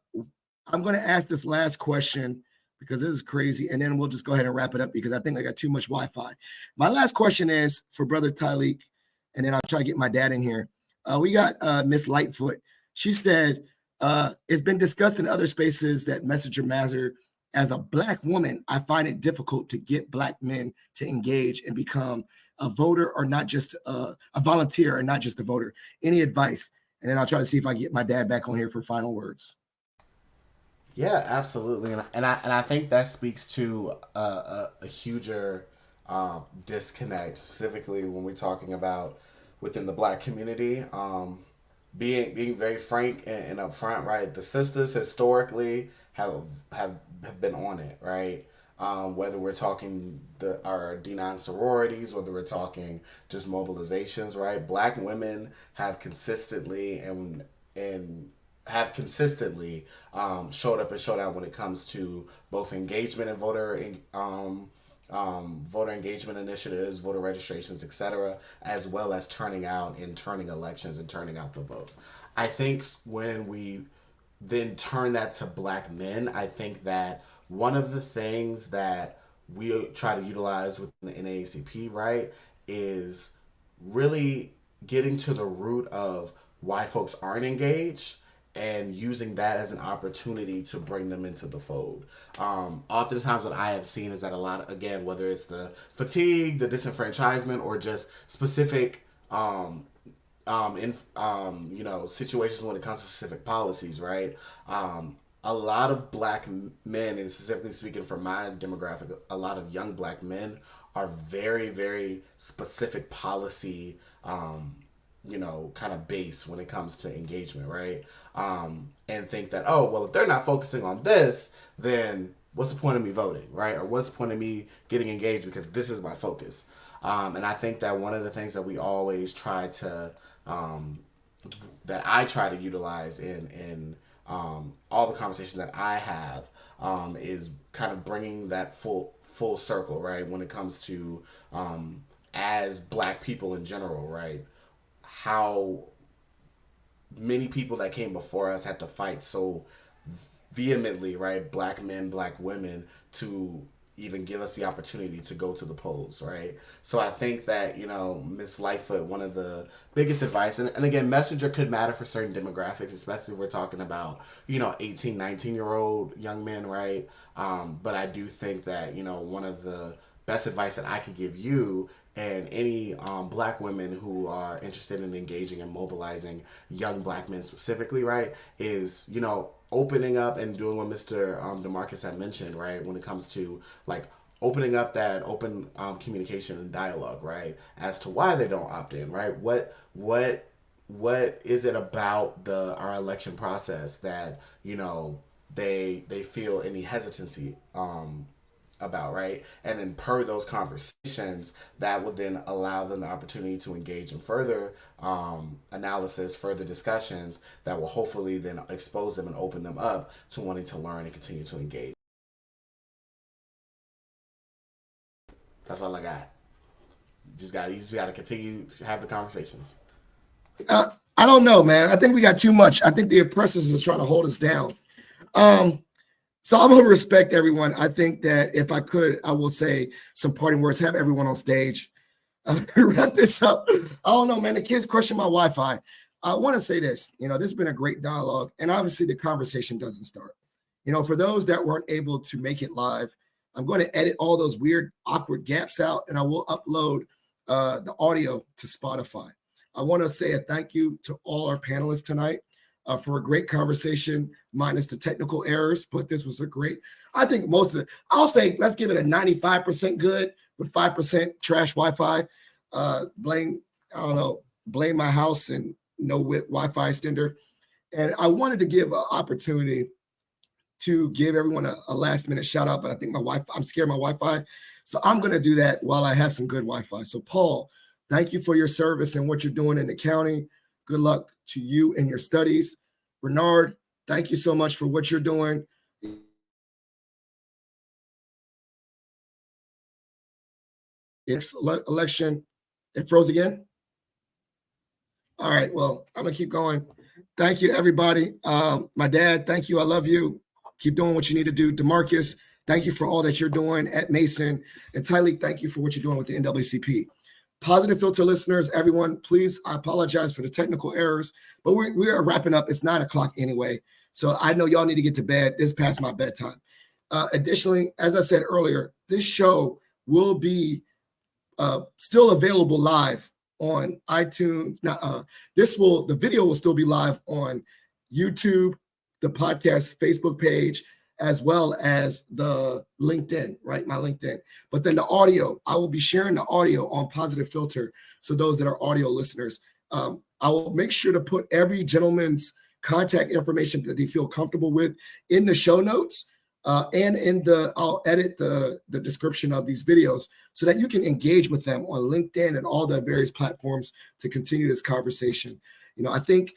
going to ask this last question because this is crazy, and then we'll just go ahead and wrap it up because I think I got too much Wi-Fi. My last question is for Brother Tyleek, and then I'll try to get my dad in here. We got Miss Lightfoot. She said, it's been discussed in other spaces that Messenger Matter, as a Black woman, I find it difficult to get Black men to engage and become a voter or not just a volunteer or not just a voter. Any advice? And then I'll try to see if I can get my dad back on here for final words. Yeah, absolutely, and I think that speaks to a huger disconnect, specifically when we're talking about within the Black community. Being very frank and upfront, right? The sisters historically have been on it, right? Whether we're talking our D9 sororities, whether we're talking just mobilizations, right? Black women have consistently showed up and showed out when it comes to both engagement and voter engagement initiatives, voter registrations, etc., as well as turning out and turning elections and turning out the vote. I think when we then turn that to Black men, I think that one of the things that we try to utilize within the NAACP, right, is really getting to the root of why folks aren't engaged and using that as an opportunity to bring them into the fold. Oftentimes what I have seen is that a lot, again, whether it's the fatigue, the disenfranchisement, or just specific situations when it comes to specific policies, right? A lot of Black men, and specifically speaking for my demographic, a lot of young Black men are very, very specific policy kind of base when it comes to engagement, right? And think that, oh, well, if they're not focusing on this, then what's the point of me voting, right? Or what's the point of me getting engaged because this is my focus? And I think that one of the things that we always try to, that I try to utilize in all the conversation that I have is kind of bringing that full circle, right? When it comes to as Black people in general, right? How many people that came before us had to fight so vehemently, right? Black men, Black women, to even give us the opportunity to go to the polls, right? So I think that, Ms. Lightfoot, one of the biggest advice, and again, Messenger could matter for certain demographics, especially if we're talking about, 18, 19-year-old young men, right? But I do think that, one of the best advice that I could give you and any Black women who are interested in engaging and mobilizing young Black men specifically, right, is, opening up and doing what Mr. DeMarcus had mentioned, right, when it comes to, like, opening up that open communication and dialogue, right, as to why they don't opt in, right? What is it about our election process that, they feel any hesitancy about, right? And then per those conversations, that will then allow them the opportunity to engage in further analysis, further discussions that will hopefully then expose them and open them up to wanting to learn and continue to engage. That's all I got. You just got to continue to have the conversations. I don't know, man. I think we got too much. I think the oppressors is trying to hold us down. So I'm going to respect everyone. I think that if I could, I will say some parting words, have everyone on stage. Wrap this up. I don't know, man. The kids question my Wi-Fi. I want to say this. This has been a great dialogue. And obviously the conversation doesn't start. For those that weren't able to make it live, I'm going to edit all those weird, awkward gaps out, and I will upload the audio to Spotify. I want to say a thank you to all our panelists tonight. For a great conversation, minus the technical errors, but this was I think most of it, I'll say, let's give it a 95% good with 5% trash Wi-Fi. Blame my house and no Wi-Fi extender. And I wanted to give an opportunity to give everyone a last minute shout out, but I think I'm scared of my Wi-Fi. So I'm going to do that while I have some good Wi-Fi. So Paul, thank you for your service and what you're doing in the county. Good luck to you in your studies. Bernard, thank you so much for what you're doing. Election, it froze again. All right, well, I'm gonna keep going. Thank you, everybody. My dad, thank you. I love you. Keep doing what you need to do. DeMarcus, thank you for all that you're doing at Mason. And Tyleek, thank you for what you're doing with the NAACP. Positive Filter listeners, everyone, please, I apologize for the technical errors, but we are wrapping up. It's 9 o'clock anyway. So I know y'all need to get to bed. This is past my bedtime. Additionally, as I said earlier, this show will be still available live on iTunes. The video will still be live on YouTube, the podcast Facebook page, as well as the LinkedIn, right? My LinkedIn. But then the audio, I will be sharing the audio on Positive Filter. So those that are audio listeners, I will make sure to put every gentleman's contact information that they feel comfortable with in the show notes. And I'll edit the description of these videos so that you can engage with them on LinkedIn and all the various platforms to continue this conversation. I think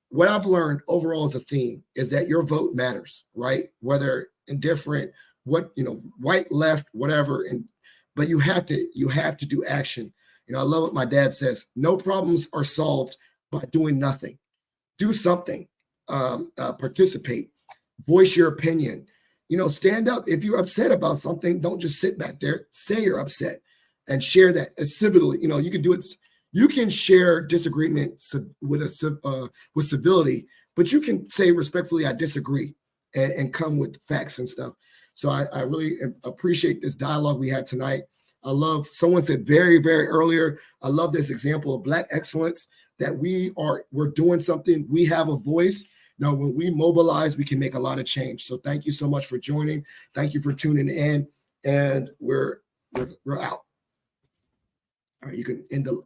what I've learned overall as a theme is that your vote matters, right? Whether indifferent, white, left, whatever. But you have to do action. I love what my dad says. No problems are solved by doing nothing. Do something. Participate. Voice your opinion. Stand up. If you're upset about something, don't just sit back there. Say you're upset and share that as civilly. You can do it. You can share disagreement with civility, but you can say respectfully, I disagree, and come with facts and stuff. So I really appreciate this dialogue we had tonight. I love, someone said very, very earlier, I love this example of Black excellence, that we're doing something. We have a voice. When we mobilize, we can make a lot of change. So thank you so much for joining. Thank you for tuning in, and we're out. All right, you can end the